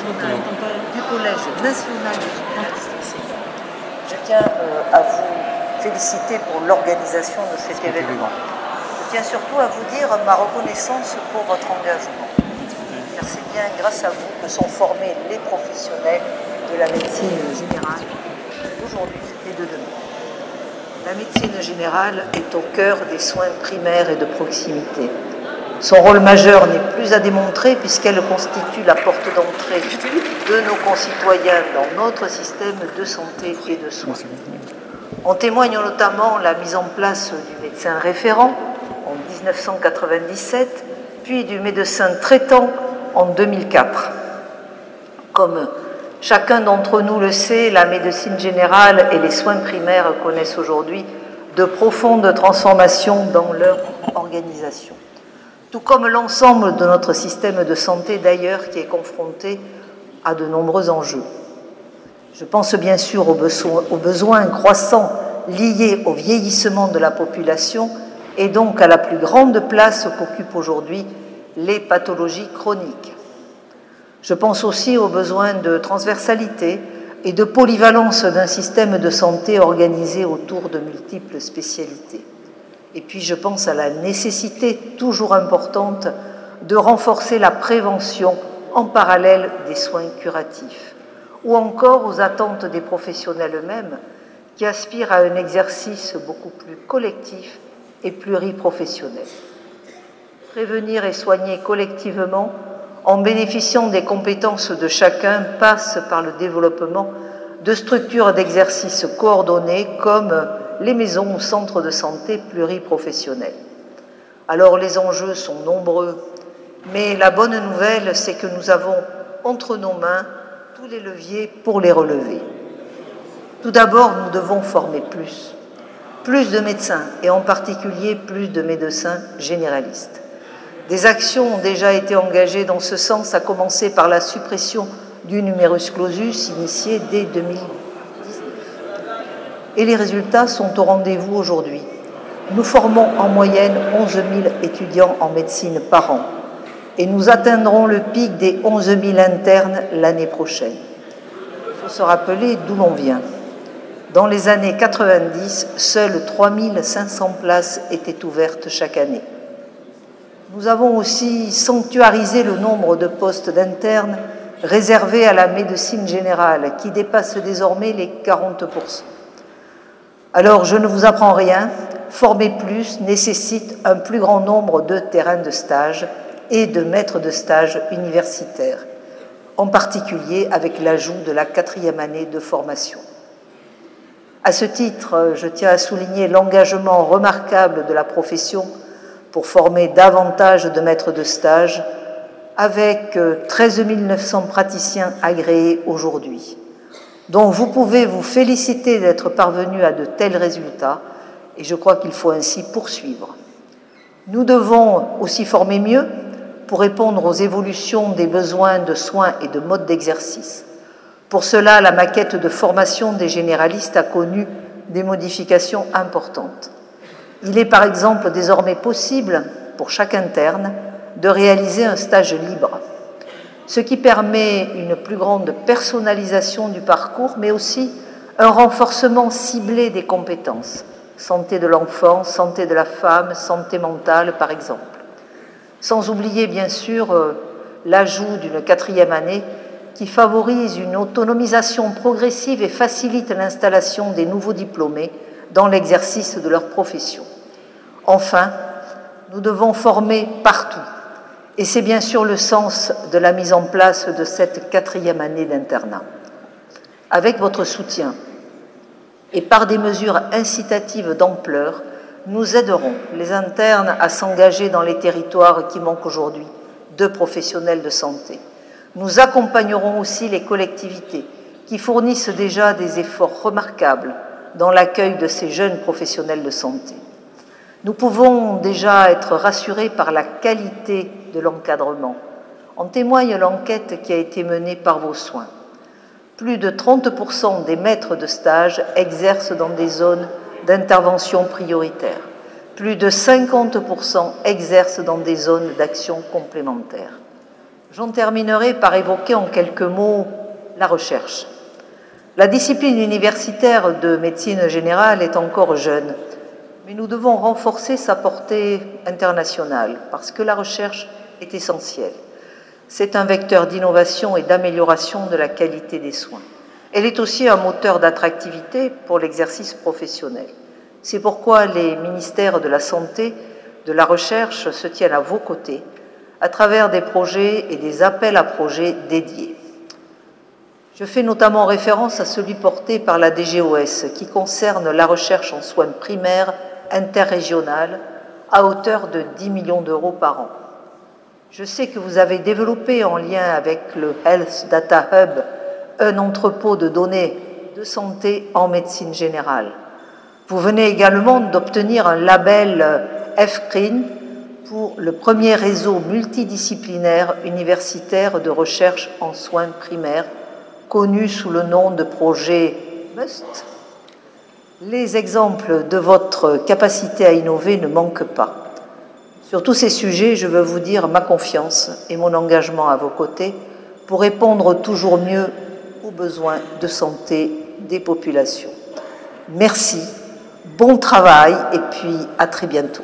du Collège national des généralistes enseignants. Je tiens à vous féliciter pour l'organisation de cet événement. Je tiens surtout à vous dire ma reconnaissance pour votre engagement. Car c'est bien grâce à vous que sont formés les professionnels de la médecine générale d'aujourd'hui et de demain. La médecine générale est au cœur des soins primaires et de proximité. Son rôle majeur n'est plus à démontrer puisqu'elle constitue la porte d'entrée de nos concitoyens dans notre système de santé et de soins. En témoigne notamment la mise en place du médecin référent en 1997, puis du médecin traitant en 2004. Comme chacun d'entre nous le sait, la médecine générale et les soins primaires connaissent aujourd'hui de profondes transformations dans leur organisation. Tout comme l'ensemble de notre système de santé d'ailleurs qui est confronté à de nombreux enjeux. Je pense bien sûr aux besoins croissants liés au vieillissement de la population et donc à la plus grande place qu'occupent aujourd'hui les pathologies chroniques. Je pense aussi aux besoins de transversalité et de polyvalence d'un système de santé organisé autour de multiples spécialités. Et puis je pense à la nécessité toujours importante de renforcer la prévention en parallèle des soins curatifs, ou encore aux attentes des professionnels eux-mêmes qui aspirent à un exercice beaucoup plus collectif et pluriprofessionnel. Prévenir et soigner collectivement en bénéficiant des compétences de chacun passe par le développement de structures d'exercice coordonnées comme les maisons ou centres de santé pluriprofessionnels. Alors les enjeux sont nombreux, mais la bonne nouvelle, c'est que nous avons entre nos mains tous les leviers pour les relever. Tout d'abord, nous devons former plus de médecins et en particulier plus de médecins généralistes. Des actions ont déjà été engagées dans ce sens, à commencer par la suppression du numerus clausus initiée dès 2019. Et les résultats sont au rendez-vous aujourd'hui. Nous formons en moyenne 11 000 étudiants en médecine par an et nous atteindrons le pic des 11 000 internes l'année prochaine. Il faut se rappeler d'où l'on vient. Dans les années 90, seules 3 500 places étaient ouvertes chaque année. Nous avons aussi sanctuarisé le nombre de postes d'internes réservés à la médecine générale, qui dépasse désormais les 40%. Alors, je ne vous apprends rien, former plus nécessite un plus grand nombre de terrains de stage et de maîtres de stage universitaires, en particulier avec l'ajout de la 4e année de formation. À ce titre, je tiens à souligner l'engagement remarquable de la profession pour former davantage de maîtres de stage, avec 13 900 praticiens agréés aujourd'hui. Donc vous pouvez vous féliciter d'être parvenu à de tels résultats et je crois qu'il faut ainsi poursuivre. Nous devons aussi former mieux pour répondre aux évolutions des besoins de soins et de modes d'exercice. Pour cela, la maquette de formation des généralistes a connu des modifications importantes. Il est par exemple désormais possible pour chaque interne de réaliser un stage libre, ce qui permet une plus grande personnalisation du parcours, mais aussi un renforcement ciblé des compétences, santé de l'enfant, santé de la femme, santé mentale par exemple. Sans oublier bien sûr l'ajout d'une 4e année qui favorise une autonomisation progressive et facilite l'installation des nouveaux diplômés dans l'exercice de leur profession. Enfin, nous devons former partout. Et c'est bien sûr le sens de la mise en place de cette 4e année d'internat. Avec votre soutien et par des mesures incitatives d'ampleur, nous aiderons les internes à s'engager dans les territoires qui manquent aujourd'hui de professionnels de santé. Nous accompagnerons aussi les collectivités qui fournissent déjà des efforts remarquables dans l'accueil de ces jeunes professionnels de santé. Nous pouvons déjà être rassurés par la qualité de l'encadrement. En témoigne l'enquête qui a été menée par vos soins. Plus de 30% des maîtres de stage exercent dans des zones d'intervention prioritaire. Plus de 50% exercent dans des zones d'action complémentaire. J'en terminerai par évoquer en quelques mots la recherche. La discipline universitaire de médecine générale est encore jeune, mais nous devons renforcer sa portée internationale parce que la recherche est essentielle. C'est un vecteur d'innovation et d'amélioration de la qualité des soins. Elle est aussi un moteur d'attractivité pour l'exercice professionnel. C'est pourquoi les ministères de la Santé, de la Recherche se tiennent à vos côtés à travers des projets et des appels à projets dédiés. Je fais notamment référence à celui porté par la DGOS qui concerne la recherche en soins primaires interrégionales à hauteur de 10 millions d'euros par an. Je sais que vous avez développé en lien avec le Health Data Hub un entrepôt de données de santé en médecine générale. Vous venez également d'obtenir un label FCRIN pour le premier réseau multidisciplinaire universitaire de recherche en soins primaires, connu sous le nom de projet MUST. Les exemples de votre capacité à innover ne manquent pas. Sur tous ces sujets, je veux vous dire ma confiance et mon engagement à vos côtés pour répondre toujours mieux aux besoins de santé des populations. Merci, bon travail et puis à très bientôt.